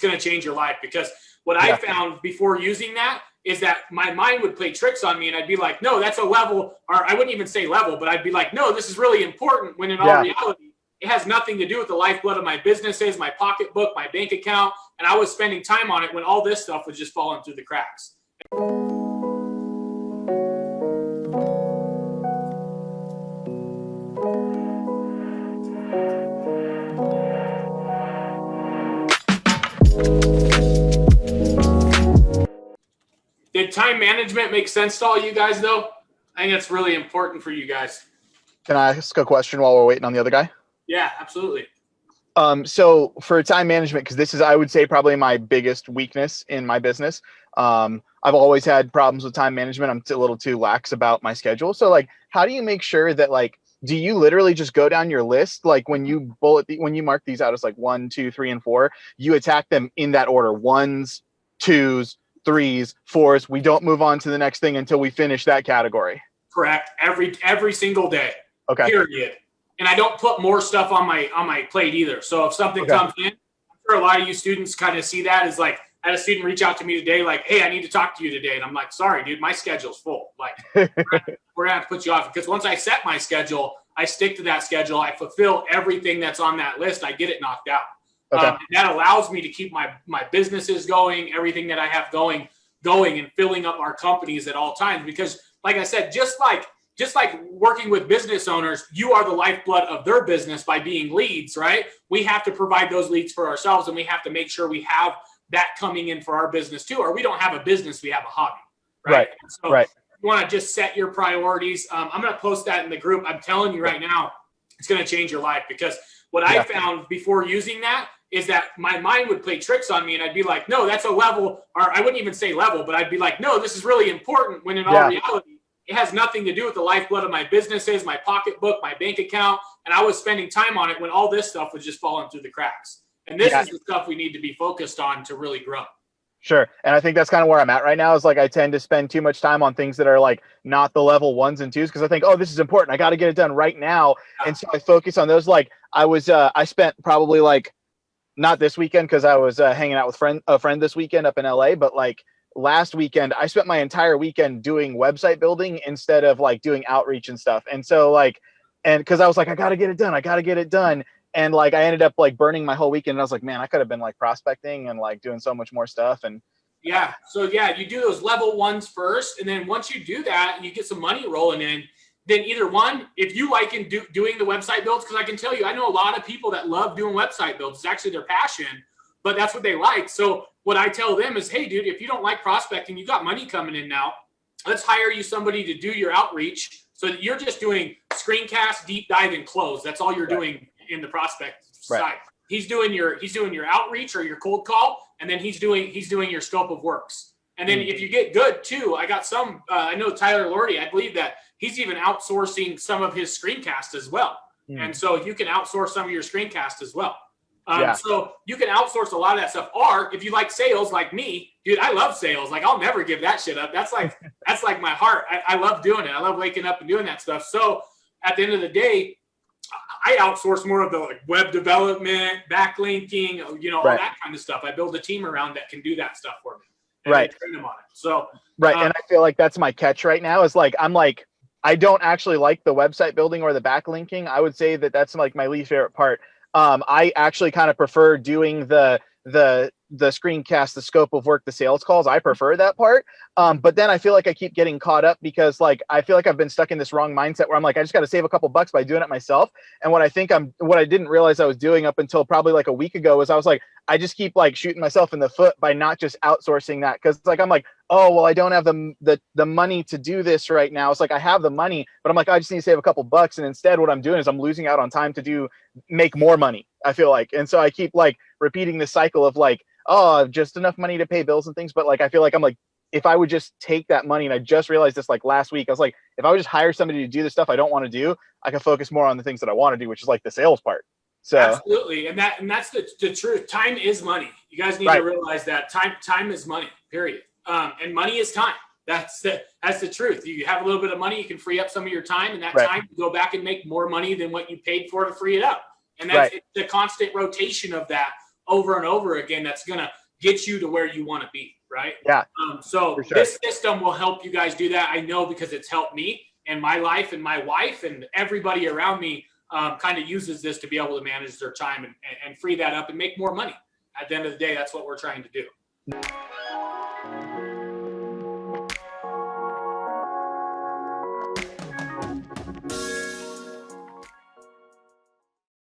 going to change your life. Because what I found before using that is that my mind would play tricks on me, and I'd be like, no, that's a level, or I wouldn't even say level, but I'd be like, no, this is really important, when in all reality, it has nothing to do with the lifeblood of my businesses, my pocketbook, my bank account. And I was spending time on it when all this stuff was just falling through the cracks. Did time management make sense to all you guys, though? I think it's really important for you guys. Can I ask a question while we're waiting on the other guy? Yeah, absolutely. So for time management, because this is, I would say, probably my biggest weakness in my business. I've always had problems with time management. I'm a little too lax about my schedule. So like, how do you make sure that like, do you literally just go down your list? Like when you mark these out as like 1, 2, 3, and 4, you attack them in that order: 1s, 2s, 3s, 4s. We don't move on to the next thing until we finish that category. Correct. Every single day. Okay. Period. And I don't put more stuff on my plate either. So if something comes in, I'm sure a lot of you students kind of see that as like, I had a student reach out to me today, like, hey, I need to talk to you today. And I'm like, sorry, dude, my schedule's full. Like, we're gonna have to put you off, because once I set my schedule, I stick to that schedule. I fulfill everything that's on that list. I get it knocked out. And that allows me to keep my businesses going, everything that I have going and filling up our companies at all times. Because like I said, just like working with business owners, you are the lifeblood of their business by being leads, right? We have to provide those leads for ourselves, and we have to make sure we have that coming in for our business too, or we don't have a business, we have a hobby, right? So you want to just set your priorities. I'm going to post that in the group. I'm telling you right now, it's going to change your life, because what I found before using that is that my mind would play tricks on me, and I'd be like, no, that's a level, or I wouldn't even say level, but I'd be like, no, this is really important, when in all reality, it has nothing to do with the lifeblood of my businesses, my pocketbook, my bank account. And I was spending time on it when all this stuff was just falling through the cracks. And this is the stuff we need to be focused on to really grow. Sure. And I think that's kind of where I'm at right now, is like, I tend to spend too much time on things that are like not the level 1s and 2s, because I think, oh, this is important, I got to get it done right now. And so I focus on those. Like I spent probably like, not this weekend, because I was hanging out with a friend this weekend up in LA, but like last weekend, I spent my entire weekend doing website building instead of like doing outreach and stuff. And so like, and because I was like, I got to get it done. And like, I ended up like burning my whole weekend. And I was like, man, I could have been like prospecting and like doing so much more stuff. And so you do those level 1s first. And then once you do that and you get some money rolling in, then either one, if you like doing the website builds, because I can tell you, I know a lot of people that love doing website builds. It's actually their passion, but that's what they like. So what I tell them is, hey, dude, if you don't like prospecting, you got money coming in now. Let's hire you somebody to do your outreach, so that you're just doing screencast, deep dive, and close. That's all you're doing in the prospect side. He's doing your outreach or your cold call, and then he's doing your scope of works. And then if you get good too, I got some. I know Tyler Lordy. I believe that he's even outsourcing some of his screencast as well. And so you can outsource some of your screencast as well. So you can outsource a lot of that stuff. Or if you like sales like me, dude, I love sales. Like, I'll never give that shit up. That's like my heart. I love doing it. I love waking up and doing that stuff. So at the end of the day, I outsource more of the like web development, backlinking, all that kind of stuff. I build a team around that can do that stuff for me. And I train them on it. So and I feel like that's my catch right now, is like, I don't actually like the website building or the backlinking. I would say that that's like my least favorite part. I actually kind of prefer doing the screencast, the scope of work, the sales calls. I prefer that part. But then I feel like I keep getting caught up, because like, I feel like I've been stuck in this wrong mindset where I'm like, I just got to save a couple bucks by doing it myself. And what I didn't realize I was doing up until probably like a week ago was I was like, I just keep like shooting myself in the foot by not just outsourcing that. Cause like, I'm like, oh, well, I don't have the money to do this right now. It's like, I have the money, but I'm like, I just need to save a couple bucks. And instead what I'm doing is I'm losing out on time to make more money, I feel like. And so I keep like repeating this cycle of like, oh, just enough money to pay bills and things. But like, I feel like I'm like, if I would just take that money, and I just realized this like last week, I was like, if I would just hire somebody to do the stuff I don't want to do, I can focus more on the things that I want to do, which is like the sales part. So absolutely. And that's the truth. Time is money. You guys need to realize that time is money, period. And money is time. That's the truth. You have a little bit of money, you can free up some of your time, and that time you go back and make more money than what you paid for to free it up. And that's the constant rotation of that. over and over again that's going to get you to where you want to be, right? Yeah. So for sure. this system will help you guys do that. I know because it's helped me and my life, and my wife and everybody around me kind of uses this to be able to manage their time and free that up and make more money. At the end of the day, that's what we're trying to do.